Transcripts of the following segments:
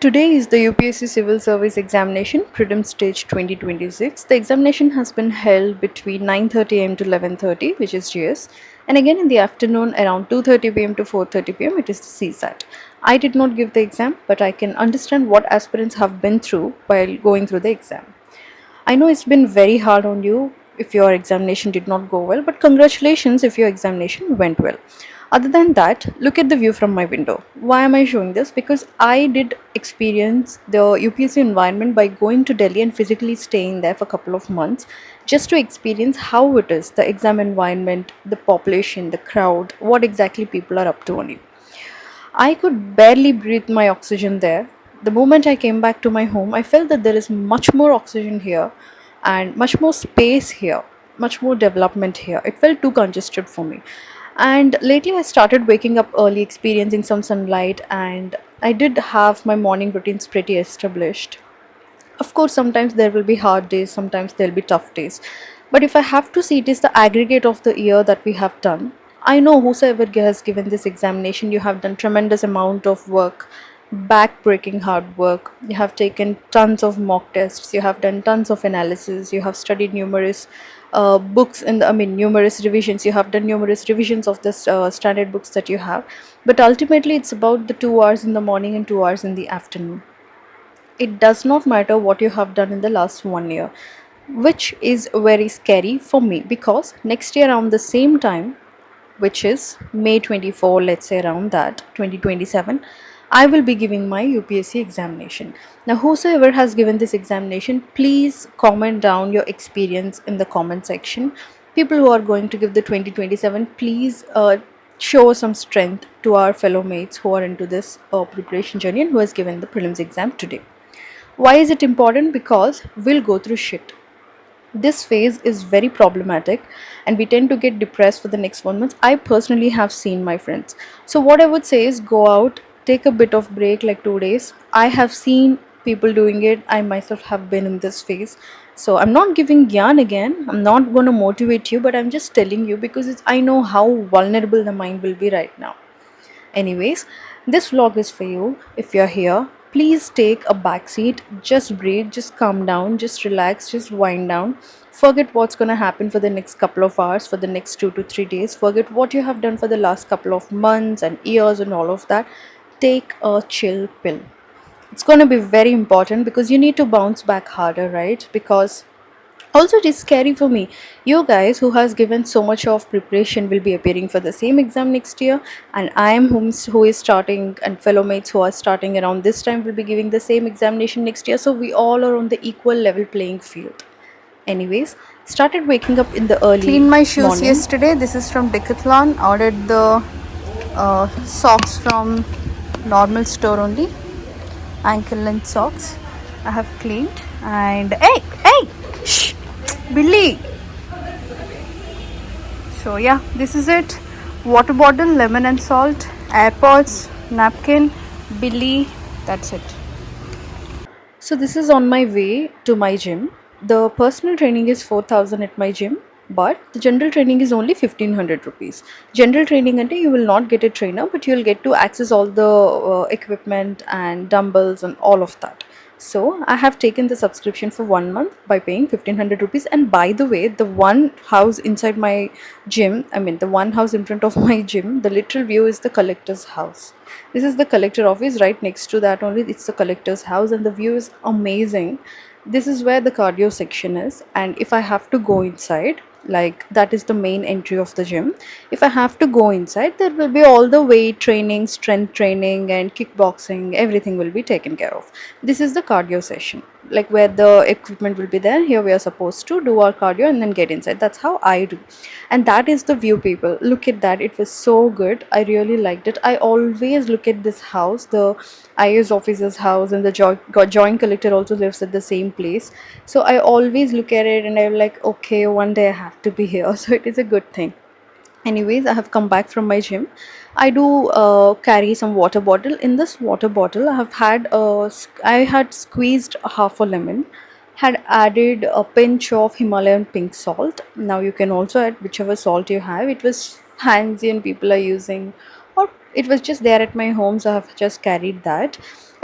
Today is the UPSC Civil Service Examination, Prelim Stage 2026. The examination has been held between 9:30 am to 11:30, which is GS, and again in the afternoon around 2:30 pm to 4:30 pm, it is the CSAT. I did not give the exam, but I can understand what aspirants have been through while going through the exam. I know it's been very hard on you if your examination did not go well, but congratulations if your examination went well. Other than that, look at the view from my window. Why am I showing this? Because I did experience the UPSC environment by going to Delhi and physically staying there for a couple of months just to experience how it is, the exam environment, the population, the crowd, what exactly people are up to on it. I could barely breathe my oxygen there. The moment I came back to my home, I felt that there is much more oxygen here and much more space here, much more development here. It felt too congested for me. And lately, I started waking up early, experiencing some sunlight, and I did have my morning routines pretty established. Of course, sometimes there will be hard days, sometimes there'll be tough days. But if I have to see, it is the aggregate of the year that we have done. I know whosoever has given this examination, you have done tremendous amount of work, back-breaking hard work. You have taken tons of mock tests. You have done tons of analysis. You have studied numerous books numerous revisions. You have done numerous revisions of the standard books that you have. But ultimately, it's about the 2 hours in the morning and 2 hours in the afternoon. It does not matter what you have done in the last 1 year, which is very scary for me because next year around the same time, which is May 24, let's say around that 2027, I will be giving my UPSC examination. Now, whosoever has given this examination, please comment down your experience in the comment section. People who are going to give the 2027, please show some strength to our fellow mates who are into this preparation journey and who has given the prelims exam today. Why is it important? Because we'll go through shit. This phase is very problematic and we tend to get depressed for the next 1 month. I personally have seen my friends. So what I would say is go out, take a bit of break like 2 days. I have seen people doing it. I myself have been in this phase. So I'm not giving gyan again. I'm not going to motivate you, but I'm just telling you because I know how vulnerable the mind will be right now. Anyways, this vlog is for you. If you're here, please take a back seat. Just breathe, just calm down, just relax, just wind down. Forget what's going to happen for the next couple of hours, for the next 2 to 3 days. Forget what you have done for the last couple of months and years and all of that. Take a chill pill. It's going to be very important because you need to bounce back harder, right? Because also it is scary for me. You guys who has given so much of preparation will be appearing for the same exam next year, and I am who is starting, and fellow mates who are starting around this time will be giving the same examination next year, so we all are on the equal level playing field. Anyways, started waking up in the early Cleaned my shoes morning. yesterday. This is from Decathlon. Ordered the socks from normal store only. Ankle length socks. I have cleaned. And hey, shh, Billy. So yeah, this is it. Water bottle, lemon and salt, AirPods, napkin, Billy. That's it. So this is on my way to my gym. The personal training is 4,000 at my gym, but the general training is only 1,500 rupees. General training until you will not get a trainer, but you'll get to access all the equipment and dumbbells and all of that. So I have taken the subscription for 1 month by paying 1,500 rupees. And by the way, the one house inside my gym, the one house in front of my gym, the literal view is the collector's house. This is the collector office. Right next to that only, it's the collector's house, and the view is amazing. This is where the cardio section is, and if I have to go inside, like that is the main entry of the gym. If I have to go inside, there will be all the weight training, strength training and kickboxing, everything will be taken care of. This is the cardio session, like where the equipment will be there. Here we are supposed to do our cardio and then get inside. That's how I do. And that is the view, people. Look at that. It was so good. I really liked it. I always look at this house, the IAS officer's house, and the joint collector also lives at the same place. So I always look at it and I'm like, okay, one day I have to be here. So it is a good thing. Anyways, I have come back from my gym. I do carry some water bottle. In this water bottle, I had squeezed half a lemon, had added a pinch of Himalayan pink salt. Now you can also add whichever salt you have. It was fancy and people are using, or it was just there at my home, so I have just carried that.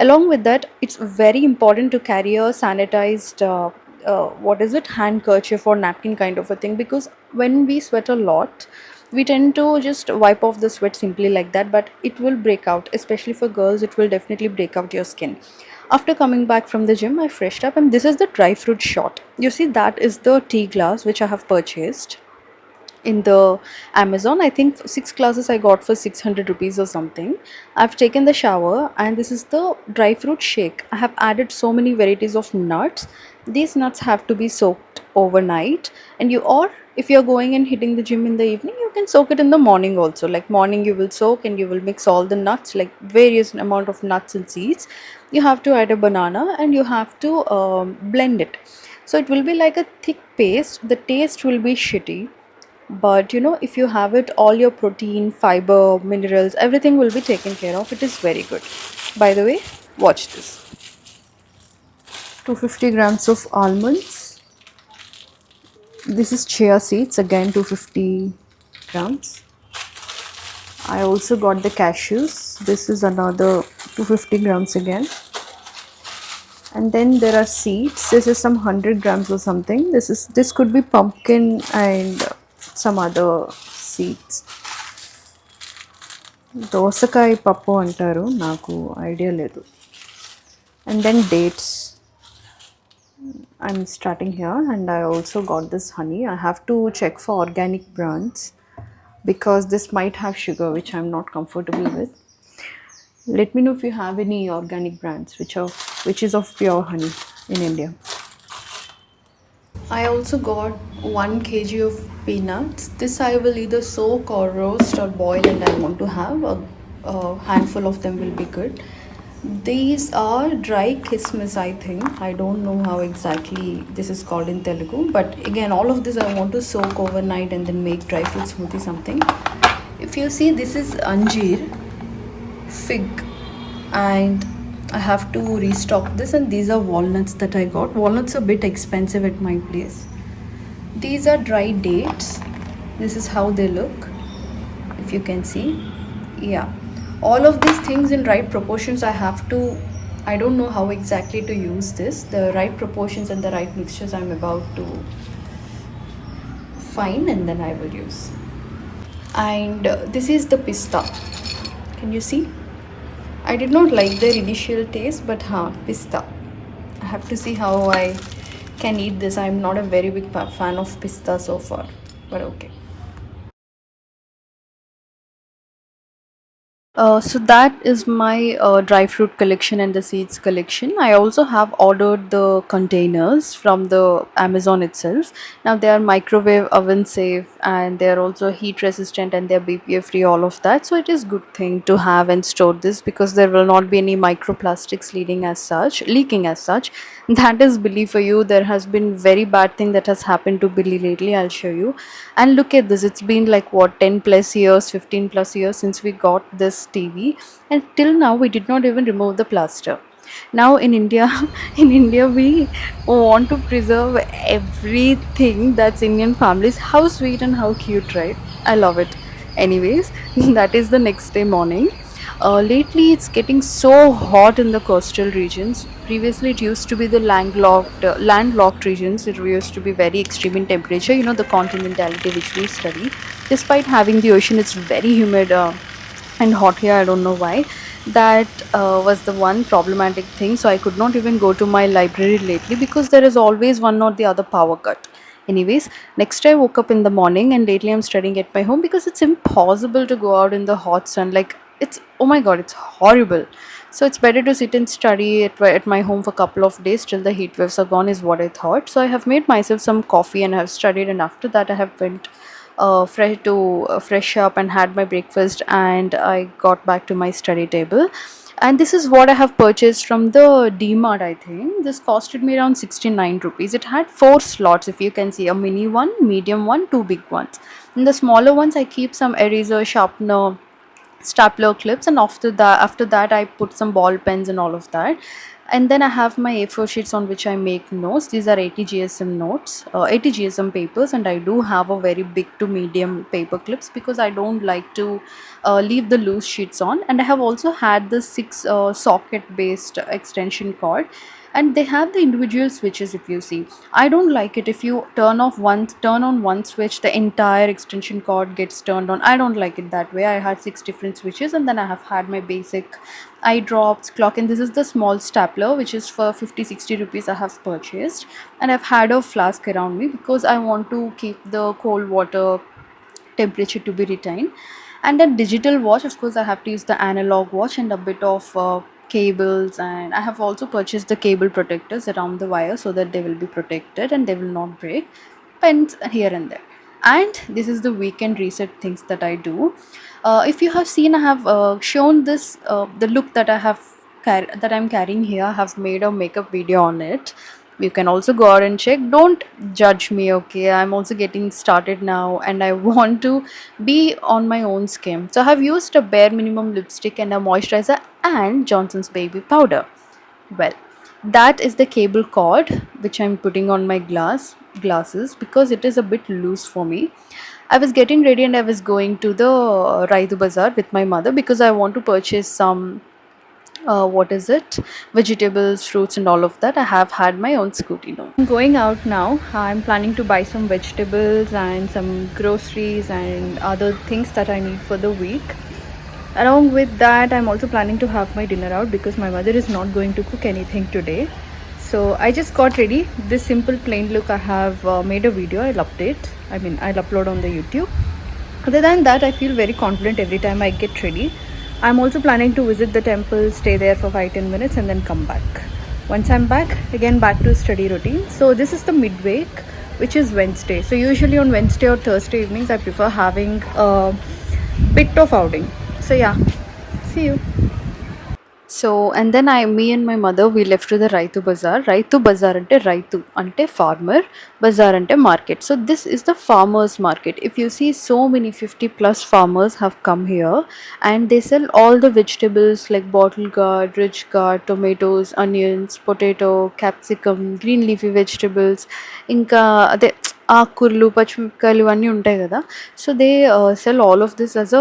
Along with that, it's very important to carry a sanitized what is it, handkerchief or napkin kind of a thing, because when we sweat a lot, we tend to just wipe off the sweat simply like that, but it will break out, especially for girls. It will definitely break out your skin. After coming back from the gym, I freshed up, and this is the dry fruit shot. You see, that is the tea glass which I have purchased in the Amazon. I think 6 glasses I got for 600 rupees or something. I've taken the shower, and this is the dry fruit shake. I have added so many varieties of nuts. These nuts have to be soaked overnight, and you, or if you're going and hitting the gym in the evening, you can soak it in the morning also. Like morning you will soak and you will mix all the nuts, like various amount of nuts and seeds. You have to add a banana and you have to blend it. So it will be like a thick paste. The taste will be shitty, but if you have it, all your protein, fiber, minerals, everything will be taken care of. It is very good. By the way, watch this. 250 grams of almonds. This is chia seeds, again 250 grams. I also got the cashews. This is another 250 grams again. And then there are seeds. This is some 100 grams or something. This could be pumpkin and some other seeds. దోసకాయ పప్పు అంటారు, నాకు idea లేదు. And then dates. I'm starting here, and I also got this honey. I have to check for organic brands because this might have sugar which I'm not comfortable with. Let me know if you have any organic brands which is of pure honey in India. I also got 1 kg of peanuts. This I will either soak or roast or boil, and I want to have a handful of them will be good. These are dry kismis, I think. I don't know how exactly this is called in Telugu, but again, all of this I want to soak overnight and then make dry fruit smoothie something. If you see, this is anjeer, fig, and I have to restock this. And these are walnuts that I got. Walnuts are a bit expensive at my place. These are dry dates. This is how they look, if you can see. Yeah, all of these things in right proportions. I don't know how exactly to use this. The right proportions and the right mixtures I'm about to find, and then I will use. And this is the pista. Can you see? I did not like their initial taste, but pista. I have to see how I can eat this. I'm not a very big fan of pista so far, but okay. So that is my dry fruit collection and the seeds collection. I also have ordered the containers from the Amazon itself. Now they are microwave oven safe, and they are also heat resistant, and they're BPA free, all of that. So it is good thing to have and store this, because there will not be any microplastics leaking as such. That is Billy for you. There has been very bad thing that has happened to Billy lately. I'll show you. And look at this. It's been like what, 10 plus years, 15 plus years since we got this TV, and till now we did not even remove the plaster. Now in India, in India we want to preserve everything that's Indian families. How sweet and how cute, right? I love it. Anyways, that is the next day morning. Lately, it's getting so hot in the coastal regions. Previously, it used to be the landlocked regions. It used to be very extreme in temperature. You know, the continentality which we study. Despite having the ocean, it's very humid and hot here. I don't know why. That was the one problematic thing. So I could not even go to my library lately, because there is always one or the other power cut. Anyways, next I woke up in the morning, and lately I'm studying at my home because it's impossible to go out in the hot sun. Like, it's, oh my god, it's horrible. So it's better to sit and study at my home for a couple of days till the heat waves are gone, is what I thought. So I have made myself some coffee and I have studied, and after that I have went fresh up and had my breakfast, and I got back to my study table. And this is what I have purchased from the DMart. I think this costed me around 69 rupees. It had 4 slots, if you can see, a mini one, medium one, two big ones. In the smaller ones I keep some eraser, sharpener, stapler clips, and after that I put some ball pens and all of that. And then I have my A4 sheets on which I make notes. These are 80 GSM notes, 80 GSM papers, and I do have a very big to medium paper clips because I don't like to leave the loose sheets on. And I have also had the 6 socket based extension cord, and they have the individual switches. If you see, I don't like it if you turn on one switch, the entire extension cord gets turned on. I don't like it that way. I had 6 different switches, and then I have had my basic eye drops clock, and this is the small stapler which is for 50-60 rupees I have purchased. And I've had a flask around me because I want to keep the cold water temperature to be retained. And a digital watch, of course I have to use the analog watch, and a bit of cables, and I have also purchased the cable protectors around the wire so that they will be protected and they will not break. Pens here and there. And this is the weekend reset things that I do. If you have seen, I have shown this the look that that I'm carrying here. I have made a makeup video on it. You can also go out and check. Don't judge me, okay? I'm also getting started now, and I want to be on my own skin. So I have used a bare minimum lipstick and a moisturizer and Johnson's baby powder. Well, that is the cable cord which I'm putting on my glasses because it is a bit loose for me. I was getting ready and I was going to the Raidu Bazaar with my mother because I want to purchase some what is it, vegetables, fruits, and all of that. I have had my own scooty now. I'm going out now. I'm planning to buy some vegetables and some groceries and other things that I need for the week. Along with that, I'm also planning to have my dinner out because my mother is not going to cook anything today. So I just got ready. This simple plain look, I have made a video. I'll upload on the YouTube. Other than that, I feel very confident every time I get ready. I'm also planning to visit the temple, stay there for 5-10 minutes, and then come back. Once I'm back, again back to study routine. So this is the midweek, which is Wednesday. So usually on Wednesday or Thursday evenings, I prefer having a bit of outing. So yeah, see you. So and then me and my mother, we left to the Raitu Bazaar. Raitu Bazaar ante Raitu ante farmer, Bazaar ante market. So this is the farmers market. If you see, so many 50 plus farmers have come here, and they sell all the vegetables like bottle gourd, ridge gourd, tomatoes, onions, potato, capsicum, green leafy vegetables, ఇంకా అదే ఆకుకూరలు, పచ్చిమిరపకాయలు ఇవన్నీ ఉంటాయి కదా. So they sell all of this as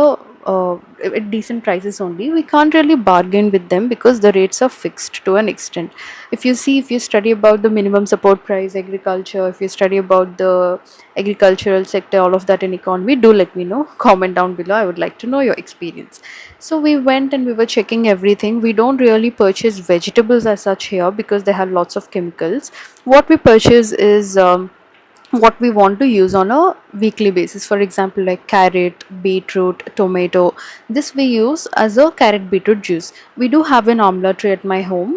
at decent prices only. We can't really bargain with them because the rates are fixed to an extent. If you see, if you study about the minimum support price agriculture, if you study about the agricultural sector, all of that in economy, do let me know. Comment down below. I would like to know your experience. So we went and we were checking everything. We don't really purchase vegetables as such here because they have lots of chemicals. What we purchase is what we want to use on a weekly basis. For example, like carrot, beetroot, tomato, this we use as a carrot beetroot juice. We do have an amla tree at my home,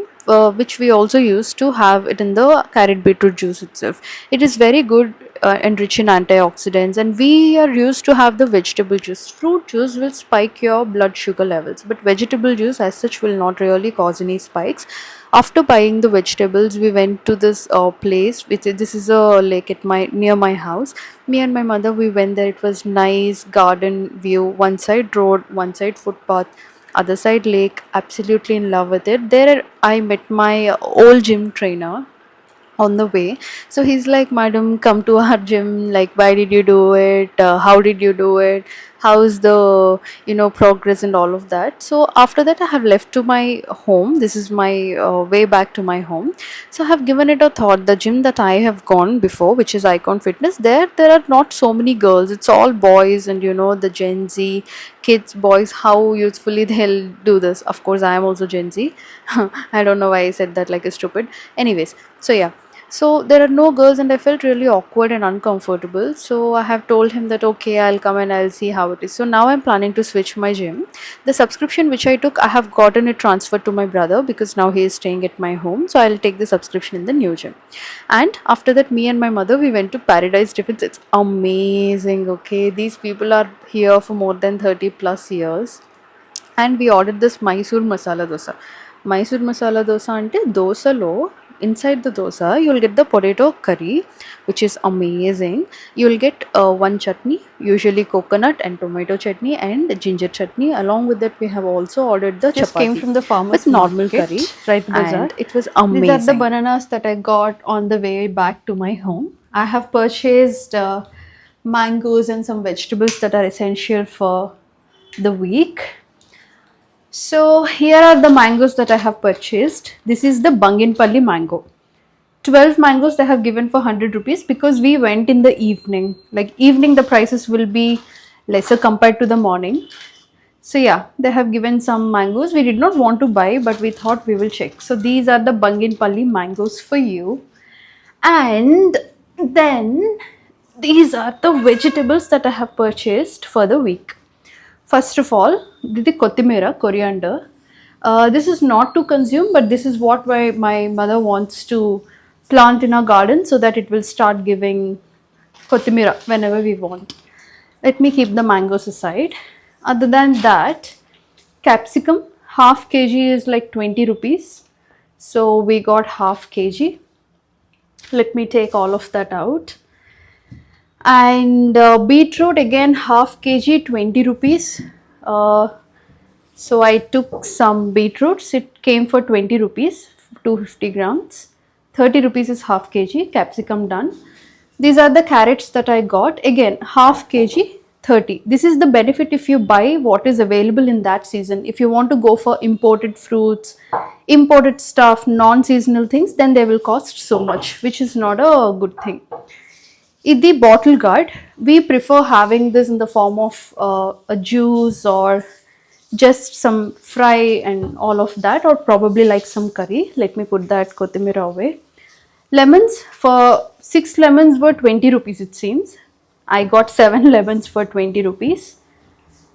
which we also use to have it in the carrot beetroot juice itself. It is very good and rich in antioxidants, and we are used to have the vegetable juice. Fruit juice will spike your blood sugar levels, but vegetable juice as such will not really cause any spikes. After buying the vegetables, we went to this place which this is a lake at my near my house. Me and my mother, we went there. It was nice garden view, one side road, one side footpath, other side lake. Absolutely in love with it. There I met my old gym trainer on the way. So he's like, madam, come to our gym, like, why did you do it, how did you do it, how's the progress and all of that. So after that, I have left to my home. This is my way back to my home. So I have given it a thought. The gym that I have gone before, which is Icon Fitness, there are not so many girls. It's all boys, and the Gen Z kids, boys, how youthfully they'll do this. Of course, I am also Gen Z. I don't know why I said that like a stupid. Anyways, so yeah, so there are no girls, and I felt really awkward and uncomfortable. So I have told him that okay, I'll come and I'll see how it is. So now I'm planning to switch my gym. The subscription which I took, I have gotten it transferred to my brother because now he is staying at my home. So I'll take the subscription in the new gym. And after that, me and my mother, we went to Paradise Tiffins. It's amazing. Okay, these people are here for more than 30 plus years, and we ordered this Mysore masala dosa. Mysore masala dosa అంటే దోశలో inside the dosa, you'll get the potato curry, which is amazing. You'll get one chutney, usually coconut and tomato chutney and ginger chutney. Along with that, we have also ordered the Just came chapati from the with farmer's normal market, curry, right bazaar. and it was These are the amazing. bananas that I got on the way back to my home. I have purchased mangoes and some vegetables that are essential for the week. So here are the mangoes that I have purchased. This is the Banginpalli mango. 12 mangoes they have given for 100 rupees because we went in the evening. Like evening the prices will be lesser compared to the morning. So yeah, they have given some mangoes. We did not want to buy, but we thought we will check. So these are the Banginpalli mangoes for you. And then these are the vegetables that I have purchased for the week. First of all, the kotimira, coriander. This is not to consume, but this is what my mother wants to plant in our garden so that it will start giving kotimira whenever we want. Let me keep the mangoes aside. Other than that, capsicum, half kg is like 20 rupees. So we got half kg. Let me take all of that out. And beetroot again half kg 20 rupees. So I took some beetroots. It came for 20 rupees, 250 grams. 30 rupees is half kg. Capsicum done. These are the carrots that I got. Again half kg 30. This is the benefit if you buy what is available in that season. If you want to go for imported fruits, imported stuff, non-seasonal things, then they will cost so much, which is not a good thing. In the bottle gourd, we prefer having this in the form of a juice or just some fry and all of that, or probably like some curry. Let me put that kotimira away. Lemons, for 6 lemons were 20 rupees it seems. I got 7 lemons for 20 rupees.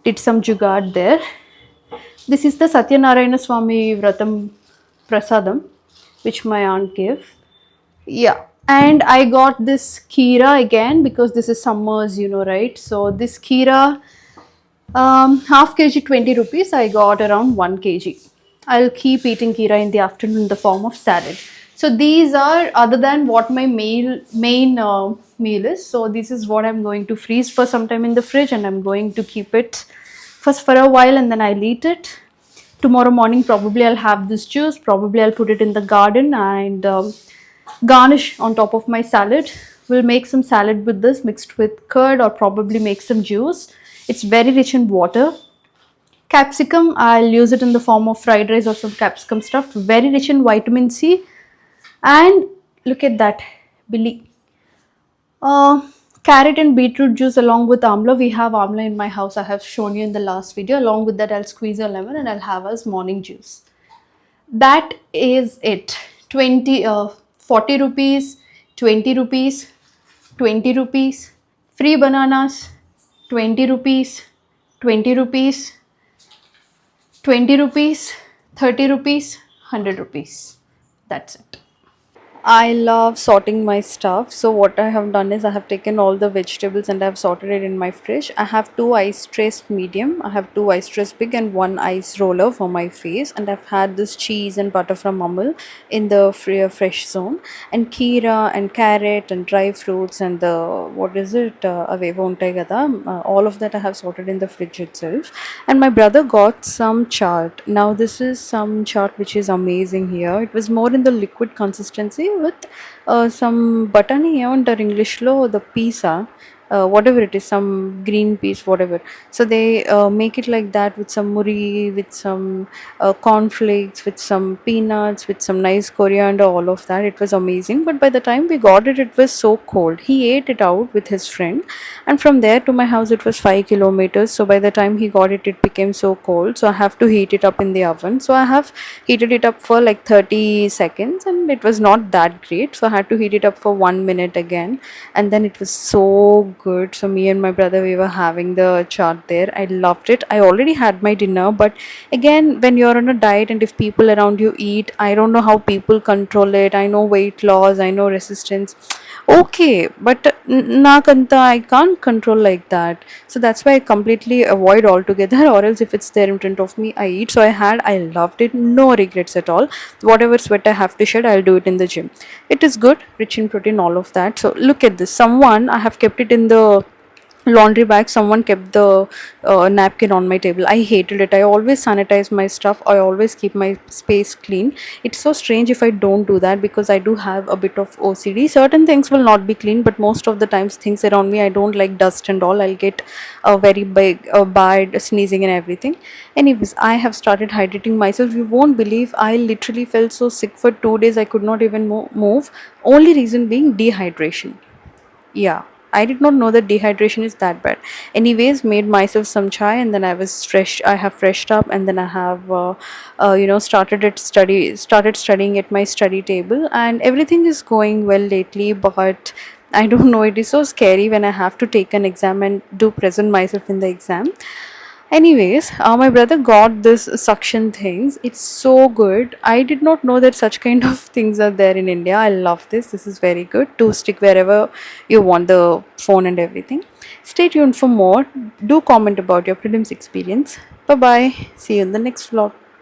Did some jugaad there. This is the Satyanarayana Swami Vratam Prasadam, which my aunt gave. Yeah, and I got this kheera again because this is summers, right? So this kheera, half kg 20 rupees. I got around 1 kg. I'll keep eating kheera in the afternoon in the form of salad. So these are other than what my main meal is. So this is what I'm going to freeze for some time in the fridge, and I'm going to keep it first for a while and then I'll eat it. Tomorrow morning probably I'll have this juice. Probably I'll put it in the garden and garnish on top of my salad. We'll make some salad with this mixed with curd, or probably make some juice. It's very rich in water. Capsicum, I'll use it in the form of fried rice or some capsicum stuff. Very rich in vitamin C. And look at that, Billy. Carrot and beetroot juice along with amla. We have amla in my house. I have shown you in the last video. Along with that, I'll squeeze a lemon and I'll have as morning juice. That is it. 40 rupees, 20 rupees, 20 rupees, free bananas, 20 rupees, 20 rupees, 20 rupees, 30 rupees, 100 rupees. That's it. I love sorting my stuff. So what I have done is I have taken all the vegetables and I have sorted it in my fridge. I have 2 ice trays medium, I have 2 ice trays big, and 1 ice roller for my face. And I've had this cheese and butter from Amul in the fresh zone, and kheera and carrot and dry fruits and the avevo untai kada, all of that I have sorted in the fridge itself. And my brother got some chaat. Now this is some chaat which is amazing here. It was more in the liquid consistency with some button ఏమంటారు ఇంగ్లీష్లో the pizza, whatever it is, some green peas, whatever. So they make it like that with some muri, with some cornflakes, with some peanuts, with some nice coriander, all of that. It was amazing. But by the time we got it, it was so cold. He ate it out with his friend, and from there to my house it was 5 kilometers. So by the time he got it, it became so cold. So I have to heat it up in the oven. So I have heated it up for like 30 seconds, and it was not that great. So I had to heat it up for 1 minute again, and then it was so good. So me and my brother, we were having the chart there. I loved it. I already had my dinner, but again, when you're on a diet and if people around you eat, I don't know how people control it. I know weight loss, I know resistance. Okay, but nakanta, I can't control like that. So that's why I completely avoid altogether, or else if it's there in front of me, I eat. So I loved it, no regrets at all. Whatever sweat I have to shed, I'll do it in the gym. It is good, rich in protein, all of that. So look at this. Someone, I have kept it in the laundry bag. Someone kept the napkin on my table. I hated it. I always sanitize my stuff. I always keep my space clean. It's so strange if I don't do that, because I do have a bit of OCD. Certain things will not be clean, but most of the times things around me, I don't like dust and all. I'll get a very big bad sneezing and everything. Anyways, I have started hydrating myself. You won't believe, I literally felt so sick for 2 days. I could not even move. Only reason being dehydration. Yeah, I did not know that dehydration is that bad. Anyways, made myself some chai, and then I was fresh. I have freshed up, and then I have, started studying at my study table, and everything is going well lately. But I don't know. It is so scary when I have to take an exam and do present myself in the exam. Anyways, my brother got this suction things. It's so good. I did not know that such kind of things are there in India. I love this. This is very good to stick wherever you want the phone and everything. Stay tuned for more. Do comment about your prelims experience. Bye bye. See you in the next vlog.